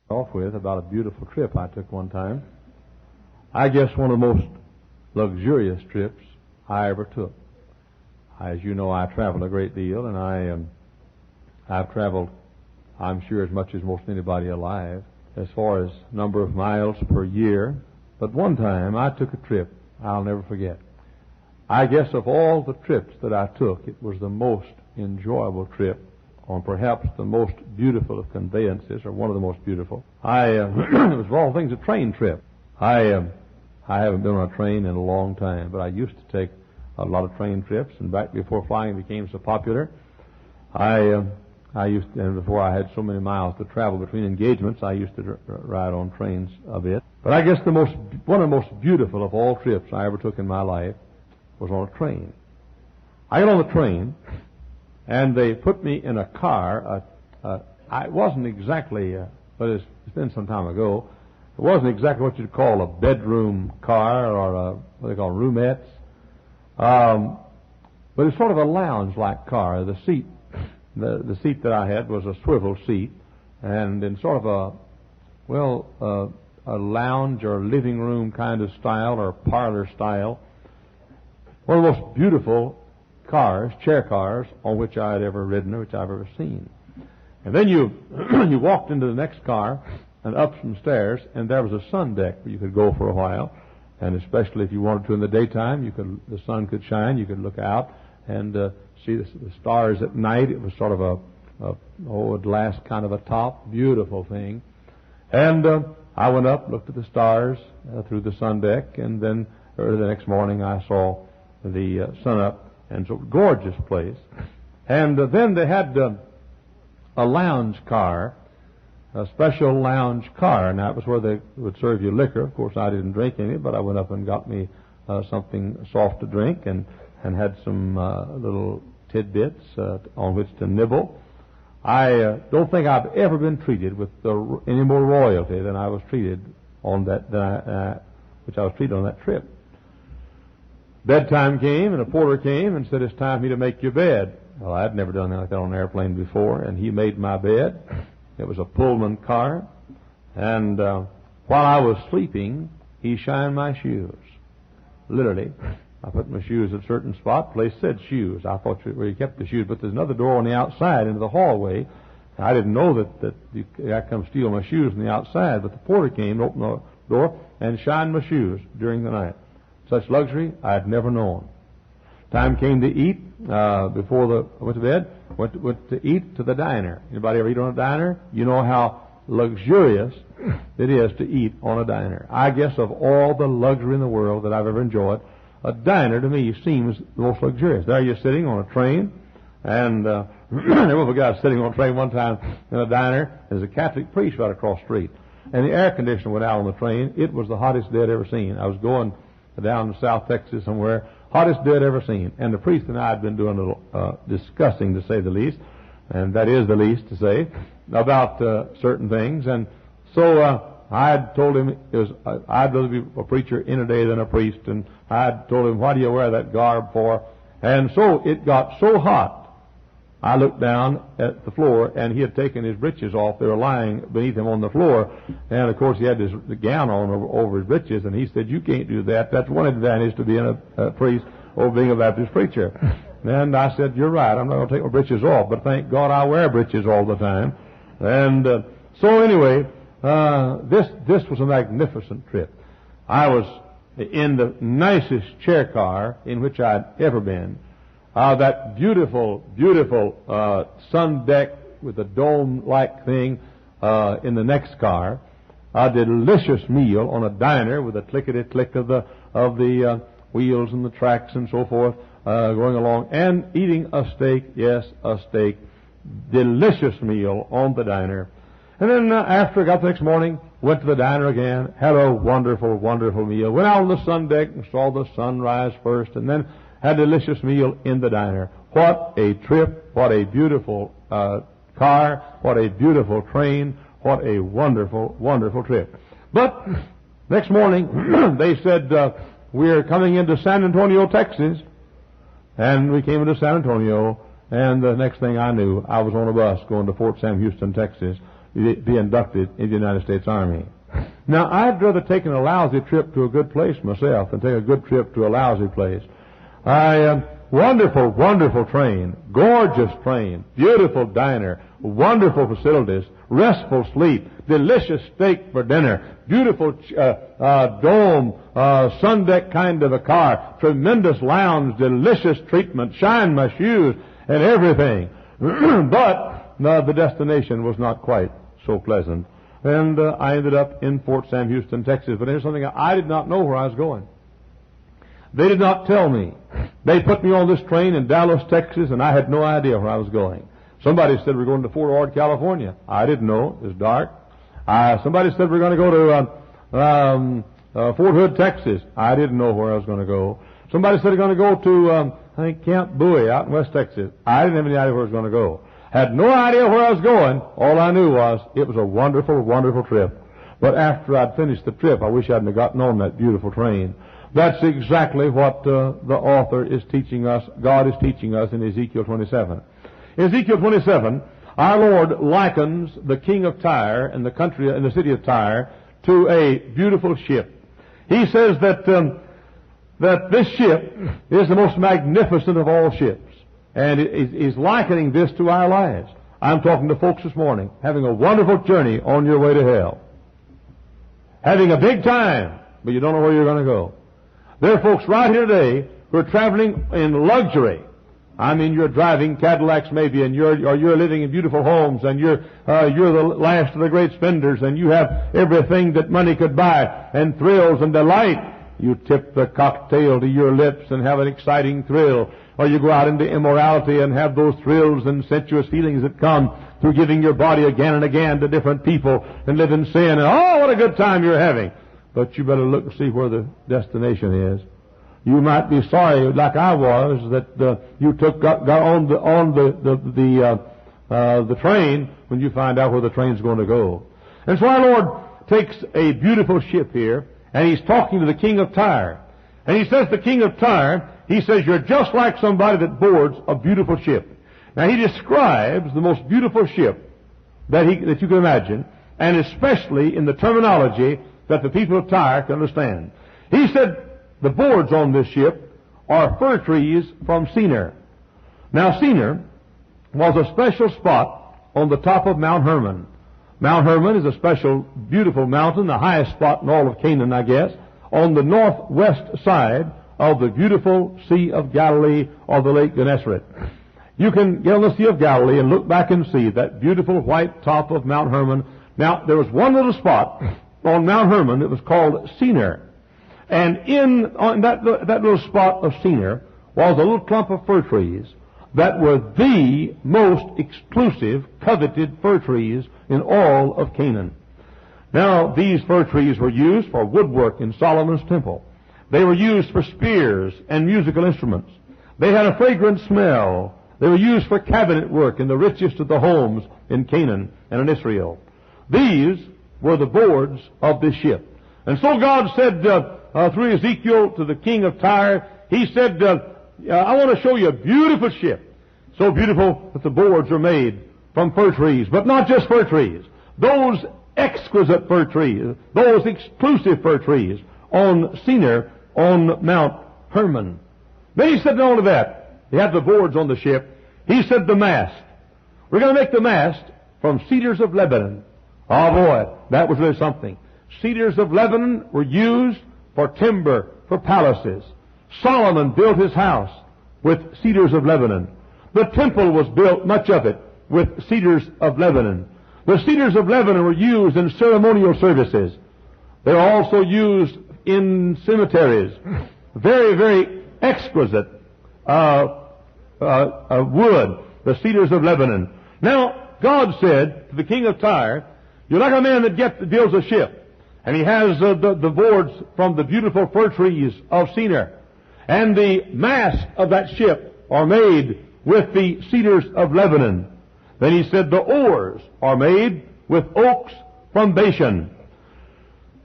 Off with about a beautiful trip I took one time. I guess one of the most luxurious trips I ever took. As you know, I travel a great deal, and I've traveled, I'm sure, as much as most anybody alive, as far as number of miles per year. But one time I took a trip I'll never forget. I guess of all the trips that I took, it was the most enjoyable trip on perhaps the most beautiful of conveyances, or one of the most beautiful. It was of all things a train trip. I haven't been on a train in a long time, but I used to take a lot of train trips, and back before flying became so popular, and before I had so many miles to travel between engagements, I used to ride on trains a bit. But I guess one of the most beautiful of all trips I ever took in my life was on a train. I got on the train, and they put me in a car. It wasn't exactly, but it's been some time ago. It wasn't exactly what you'd call a bedroom car or what they call roomettes. But it's sort of a lounge-like car. The seat that I had was a swivel seat, and in sort of a lounge or living room kind of style or parlor style. One of the most beautiful cars, chair cars, on which I had ever ridden or which I've ever seen. And then you walked into the next car and up some stairs, and there was a sun deck where you could go for a while. And especially if you wanted to in the daytime, the sun could shine, you could look out and see the stars at night. It was sort of a glass kind of a top, beautiful thing. And I went up, looked at the stars through the sun deck, and then early the next morning I saw the sun up. And so, gorgeous place. And then they had a lounge car, a special lounge car, and that was where they would serve you liquor. Of course, I didn't drink any, but I went up and got me something soft to drink and had some little tidbits on which to nibble. I don't think I've ever been treated with any more royalty than I was treated on which I was treated on that trip. Bedtime came, and a porter came and said, "It's time for me to make your bed." Well, I'd never done anything like that on an airplane before, and he made my bed. It was a Pullman car, and while I was sleeping, he shined my shoes. Literally, I put my shoes at a certain spot. The place said shoes. I thought where you kept the shoes, but there's another door on the outside into the hallway. I didn't know that you could come steal my shoes on the outside, but the porter came, opened the door, and shined my shoes during the night. Such luxury I had never known. Time came to eat before I went to bed. Went to eat to the diner. Anybody ever eat on a diner? You know how luxurious it is to eat on a diner. I guess of all the luxury in the world that I've ever enjoyed, a diner to me seems the most luxurious. There you're sitting on a train, and there was a guy sitting on a train one time in a diner. There's a Catholic priest right across the street, and the air conditioner went out on the train. It was the hottest day I'd ever seen. I was going down to South Texas somewhere, hottest day I'd ever seen. And the priest and I had been doing a little discussing, to say the least, and that is the least to say, about certain things. And so I had told him I'd rather be a preacher in a day than a priest, and I had told him, "Why do you wear that garb for?" And so it got so hot, I looked down at the floor, and he had taken his breeches off. They were lying beneath him on the floor. And, of course, he had the gown on over his breeches. And he said, "You can't do that. That's one advantage to being a priest or being a Baptist preacher." And I said, "You're right. I'm not going to take my breeches off. But thank God I wear breeches all the time." And so, anyway, this was a magnificent trip. I was in the nicest chair car in which I'd ever been. That beautiful sun deck with a dome-like thing in the next car. A delicious meal on a diner with a clickety-click of the wheels and the tracks and so forth going along, and eating a steak. Yes, a steak. Delicious meal on the diner. And then after I got the next morning, went to the diner again, had a wonderful, wonderful meal. Went out on the sun deck and saw the sunrise first, and then had a delicious meal in the diner. What a trip. What a beautiful car. What a beautiful train. What a wonderful, wonderful trip. But next morning, they said, "We're coming into San Antonio, Texas." And we came into San Antonio, and the next thing I knew, I was on a bus going to Fort Sam Houston, Texas. be inducted in the United States Army. Now, I'd rather take a lousy trip to a good place myself than take a good trip to a lousy place. Wonderful, wonderful train, gorgeous train, beautiful diner, wonderful facilities, restful sleep, delicious steak for dinner, beautiful dome, sun deck kind of a car, tremendous lounge, delicious treatment, shine my shoes, and everything. But the destination was not quite so pleasant. And I ended up in Fort Sam Houston, Texas. But here's something: I did not know where I was going. They did not tell me. They put me on this train in Dallas, Texas, and I had no idea where I was going. Somebody said we're going to Fort Ord, California. I didn't know. It was dark. Somebody said we're going to go to Fort Hood, Texas. I didn't know where I was going to go. Somebody said we're going to go to, I think, Camp Bowie out in West Texas. I didn't have any idea where I was going to go. Had no idea where I was going. All I knew was it was a wonderful, wonderful trip. But after I'd finished the trip, I wish I hadn't gotten on that beautiful train. That's exactly what the author is teaching us, God is teaching us in Ezekiel 27. In Ezekiel 27, our Lord likens the king of Tyre and the country and the city of Tyre to a beautiful ship. He says that this ship is the most magnificent of all ships. And he's likening this to our lives. I'm talking to folks this morning, having a wonderful journey on your way to hell. Having a big time, but you don't know where you're going to go. There are folks right here today who are traveling in luxury. I mean, you're driving Cadillacs maybe, and you're living in beautiful homes, and you're the last of the great spenders, and you have everything that money could buy, and thrills and delight. You tip the cocktail to your lips and have an exciting thrill. Or you go out into immorality and have those thrills and sensuous feelings that come through giving your body again and again to different people and live in sin. And oh, what a good time you're having. But you better look and see where the destination is. You might be sorry, like I was, that you got on the train when you find out where the train's going to go. And so our Lord takes a beautiful ship here, and He's talking to the king of Tyre. And He says, the king of Tyre, He says, you're just like somebody that boards a beautiful ship. Now, He describes the most beautiful ship that you can imagine, and especially in the terminology that the people of Tyre can understand. He said, the boards on this ship are fir trees from Senir. Now, Senir was a special spot on the top of Mount Hermon. Mount Hermon is a special, beautiful mountain, the highest spot in all of Canaan, I guess, on the northwest side of the beautiful Sea of Galilee or the Lake Gennesaret. You can get on the Sea of Galilee and look back and see that beautiful white top of Mount Hermon. Now, there was one little spot on Mount Hermon that was called Senir. And on that little spot of Senir was a little clump of fir trees that were the most exclusive, coveted fir trees in all of Canaan. Now, these fir trees were used for woodwork in Solomon's temple. They were used for spears and musical instruments. They had a fragrant smell. They were used for cabinet work in the richest of the homes in Canaan and in Israel. These were the boards of this ship. And so God said through Ezekiel to the king of Tyre, He said, I want to show you a beautiful ship. So beautiful that the boards are made from fir trees. But not just fir trees. Those exquisite fir trees, those exclusive fir trees on Senir, on Mount Hermon. Then He said not only that, He had the boards on the ship. He said the mast. We're going to make the mast from cedars of Lebanon. Oh boy, that was really something. Cedars of Lebanon were used for timber, for palaces. Solomon built his house with cedars of Lebanon. The temple was built, much of it, with cedars of Lebanon. The cedars of Lebanon were used in ceremonial services. They're also used in cemeteries. Very, very exquisite wood, the cedars of Lebanon. Now, God said to the king of Tyre, you're like a man that builds a ship. And he has the boards from the beautiful fir trees of Senir. And the mast of that ship are made with the cedars of Lebanon. Then he said the oars are made with oaks from Bashan.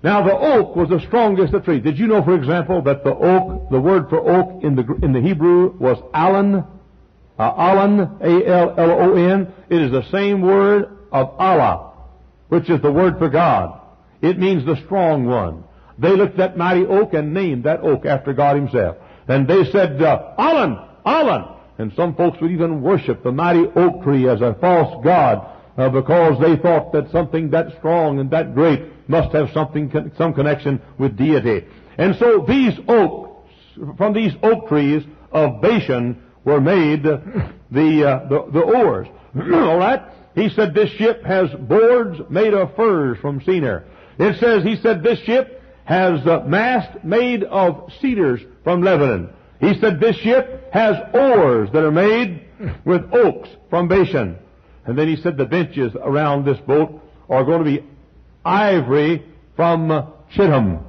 Now the oak was the strongest of trees. Did you know, for example, that the oak, the word for oak in the Hebrew was alon? Alon, A-L-L-O-N. It is the same word of Allah. which is the word for God. It means the strong one. They looked at that mighty oak and named that oak after God himself. And they said, Allen, Allen. And some folks would even worship the mighty oak tree as a false god because they thought that something that strong and that great must have some connection with deity. And so these oaks, from these oak trees of Bashan, were made the oars. All right? He said this ship has boards made of firs from Senir. It says, he said this ship has mast made of cedars from Lebanon. He said this ship has oars that are made with oaks from Bashan. And then he said the benches around this boat are going to be ivory from Chittim.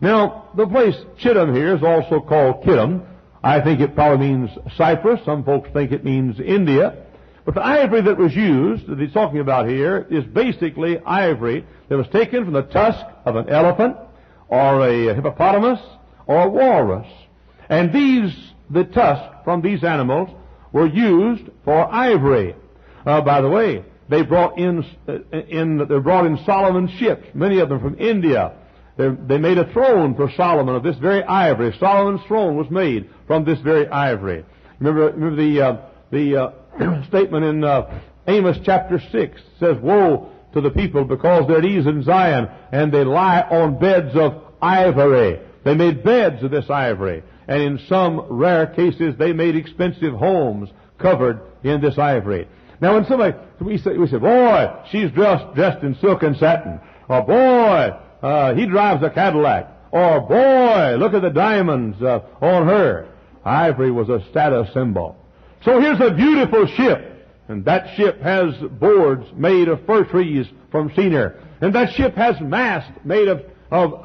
Now, the place Chittim here is also called Kittim. I think it probably means Cyprus. Some folks think it means India. But the ivory that was used, that he's talking about here, is basically ivory that was taken from the tusk of an elephant or a hippopotamus or a walrus. And the tusks from these animals were used for ivory. By the way, they brought in Solomon's ships, many of them from India. They made a throne for Solomon of this very ivory. Solomon's throne was made from this very ivory. Remember the statement in Amos chapter 6 says, "Woe to the people because they're at ease in Zion, and they lie on beds of ivory." They made beds of this ivory, and in some rare cases they made expensive homes covered in this ivory. Now, when we say, "Boy, she's dressed in silk and satin," or "Boy, he drives a Cadillac," or "Boy, look at the diamonds on her." Ivory was a status symbol. So here's a beautiful ship, and that ship has boards made of fir trees from Senir, and that ship has masts made of